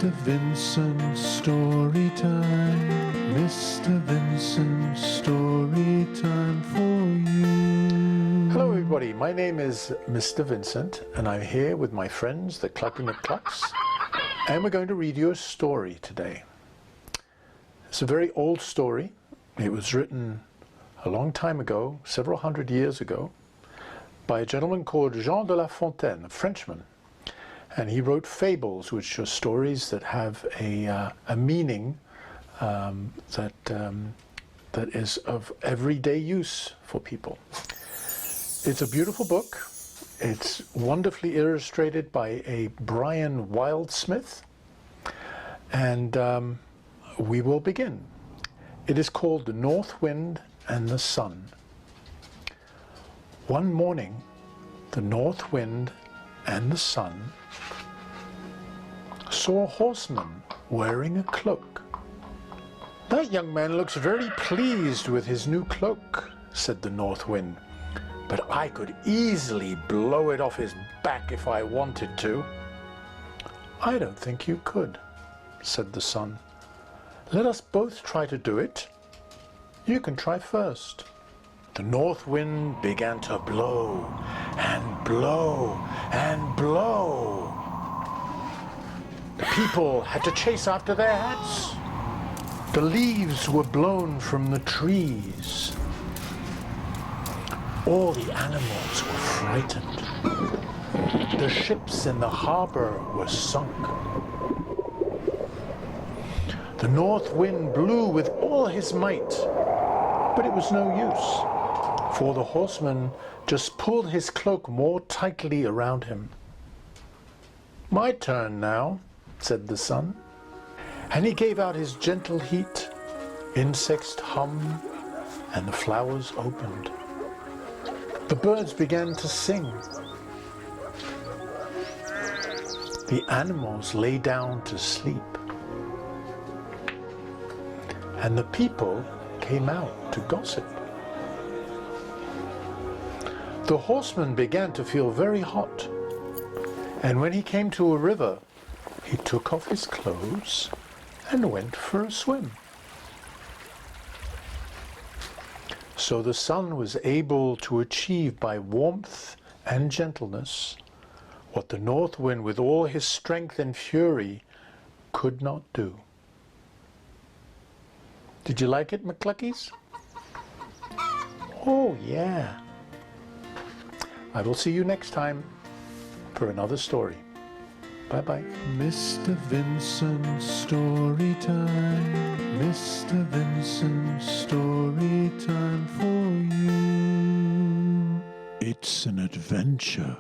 Mr. Vincent story time. Mr. Vincent story time for you. Hello everybody, my name is Mr. Vincent and I'm here with my friends, the Clucking McClucks, and we're going to read you a story today. It's a very old story. It was written a long time ago, several hundred years ago, by a gentleman called Jean de La Fontaine, a Frenchman. And he wrote fables, which are stories that have a meaning that is of everyday use for people. It's a beautiful book. It's wonderfully illustrated by a Brian Wildmsmith. And we will begin. It is called The North Wind and the Sun. One morning, the north wind and the sun saw a horseman wearing a cloak. "That young man looks very pleased with his new cloak," said the north wind, "but I could easily blow it off his back if I wanted to." "I don't think you could," said the sun. "Let us both try to do it. You can try first." The north wind began to blow and blow and blow. The people had to chase after their hats. The leaves were blown from the trees. All the animals were frightened. The ships in the harbor were sunk. The north wind blew with all his might, but it was no use, for the horseman just pulled his cloak more tightly around him. "My turn now," said the sun, and he gave out his gentle heat. Insects hummed and the flowers opened. The birds began to sing. The animals lay down to sleep. And the people came out to gossip. The horseman began to feel very hot, and when he came to a river, he took off his clothes and went for a swim. So the sun was able to achieve by warmth and gentleness what the north wind with all his strength and fury could not do. Did you like it, McCluckies? Oh, yeah. I will see you next time for another story. Bye-bye. Mr. Vincent story time. Mr. Vincent story time for you. It's an adventure.